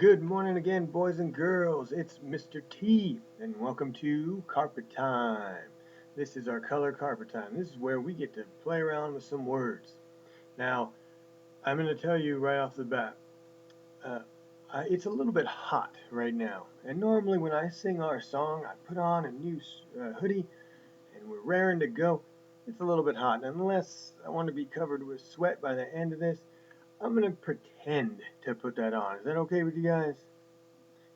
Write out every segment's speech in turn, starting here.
Good morning again, boys and girls. It's Mr. T, and welcome to Carpet Time. This is our color carpet time. This is where we get to play around with some words. Now, I'm going to tell you right off the bat, uh, it's a little bit hot right now. And normally, when I sing our song, I put on a new hoodie and we're raring to go. It's a little bit hot. And unless I want to be covered with sweat by the end of this, I'm going to pretend to put that on. Is that okay with you guys?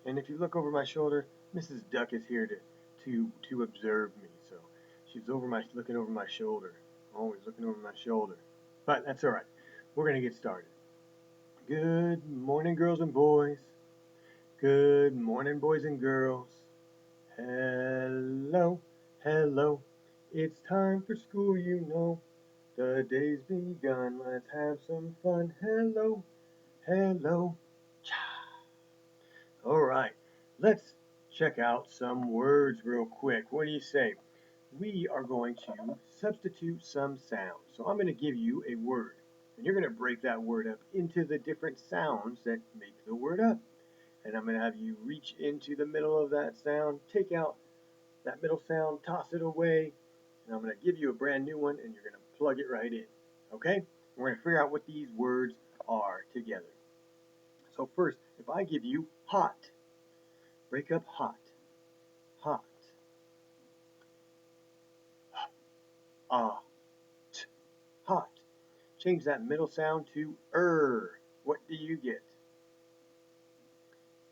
And if you look over my shoulder, Mrs. Duck is here to observe me. So she's looking over my shoulder, always looking over my shoulder. But that's all right. We're gonna get started. Good morning, girls and boys. Good morning, boys and girls. Hello, hello. It's time for school, you know. The day's begun. Let's have some fun. Hello, hello. All right, let's check out some words real quick. What do you say? We are going to substitute some sounds. So I'm going to give you a word, and you're going to break that word up into the different sounds that make the word up. And I'm going to have you reach into the middle of that sound, take out that middle sound, toss it away, and I'm going to give you a brand new one, and you're going to plug it right in. Okay? We're going to figure out what these words are together. So first, if I give you hot, break up hot. Hot. Ah. T. Hot. Change that middle sound to What do you get?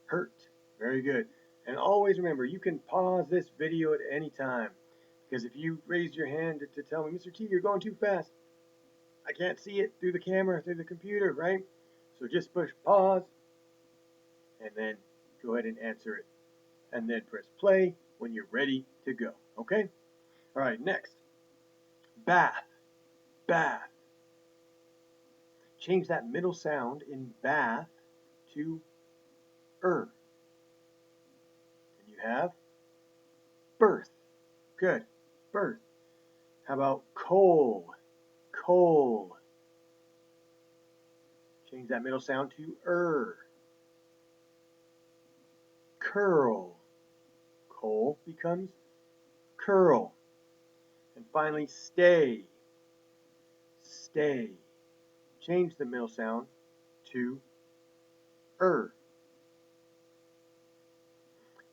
Hurt. Very good. And always remember, you can pause this video at any time. Because if you raise your hand to tell me, Mr. T, you're going too fast, I can't see it through the camera, through the computer, right? So just push pause and then go ahead and answer it. And then press play when you're ready to go. Okay? All right, next. Bath. Bath. Change that middle sound in bath to And you have birth. Good. Birth. How about coal? Coal. Change that middle sound to Curl. Coal becomes curl. And finally, stay. Stay. Change the middle sound to er.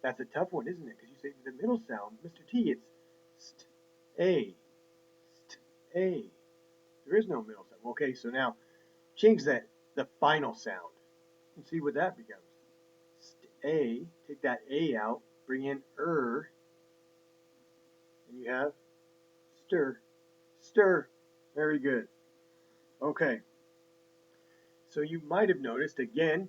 That's a tough one, isn't it? Because you say the middle sound, Mr. T, it's st, a, st, a. There is no middle sound. Okay, so now change the final sound and see what that becomes. St, take that a out, bring in and you have stir, stir. Very good. Okay, so you might have noticed again,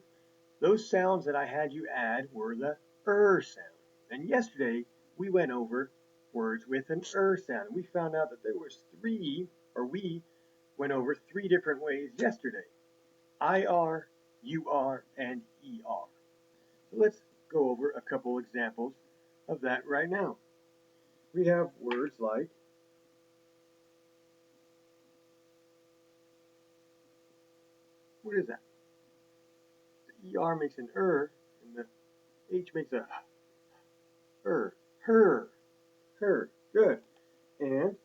those sounds that I had you add were the sound. And yesterday we went over words with an sound, and we found out that there was we went over three different ways yesterday: IR, UR, and ER. So let's go over a couple examples of that right now. We have words like what is that? The ER makes an and the H makes a her, her. Good. And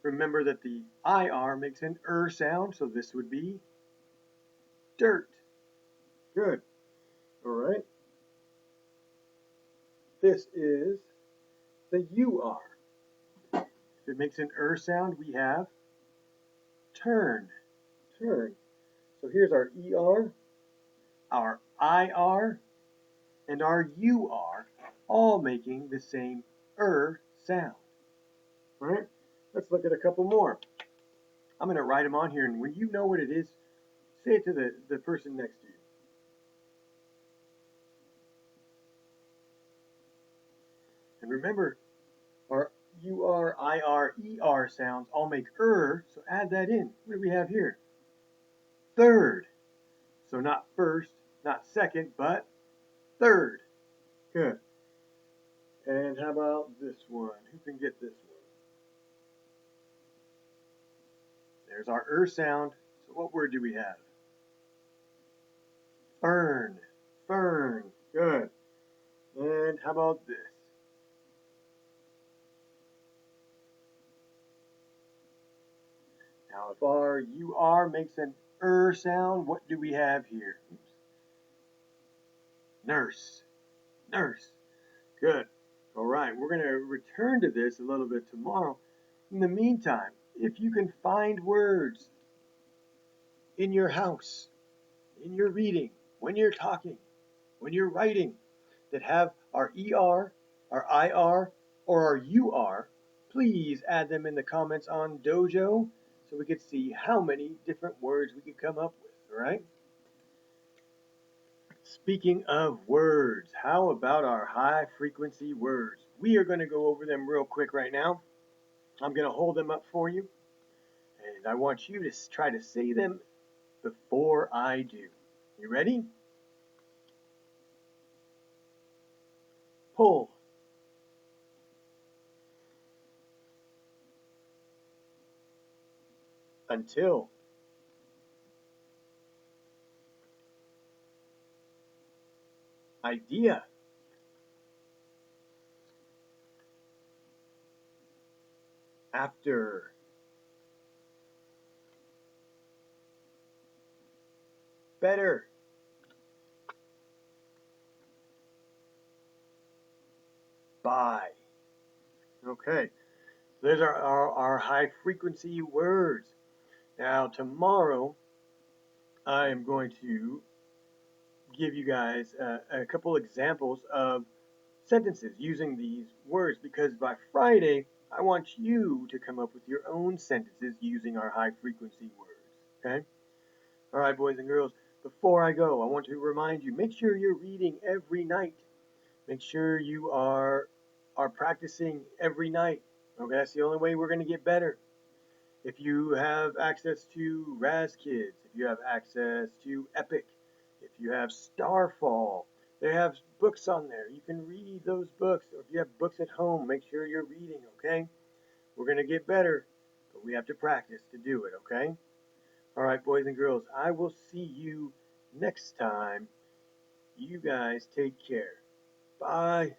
remember that the IR makes an sound, so this would be dirt. Good. All right. This is the UR. If it makes an sound, we have turn. Turn. So here's our ER, our IR, and our UR, all making the same sound. All right. Let's look at a couple more. I'm going to write them on here, and when you know what it is, say it to the person next to you. And remember, our UR, IR, ER sounds all make so add that in. What do we have here? Third. So not first, not second, but third. Good. And how about this one? Who can get this one? There's our sound. So What word do we have? Fern. Fern. Good. And how about this? Now, if our UR makes an sound, what do we have here? Oops. Nurse. Nurse. Good. All right, we're going to return to this a little bit tomorrow. In the meantime, if you can find words in your house, in your reading, when you're talking, when you're writing, that have our ER, our IR, or our UR, please add them in the comments on Dojo so we could see how many different words we could come up with, all right? Speaking of words, how about our high frequency words? We are going to go over them real quick right now. I'm going to hold them up for you, and I want you to try to say them before I do. You ready? Pull, until, idea, after, better, by. Okay, those are our high frequency words. Now, tomorrow, I am going to give you guys a couple examples of sentences using these words because by Friday, I want you to come up with your own sentences using our high frequency words. Okay? All right, boys and girls, before I go, I want to remind you make sure you're reading every night. Make sure you are practicing every night. Okay, that's the only way we're going to get better. If you have access to RazKids, if you have access to Epic, if you have Starfall, they have books on there. You can read those books. Or if you have books at home, make sure you're reading, okay? We're going to get better, but we have to practice to do it, okay? All right, boys and girls, I will see you next time. You guys take care. Bye.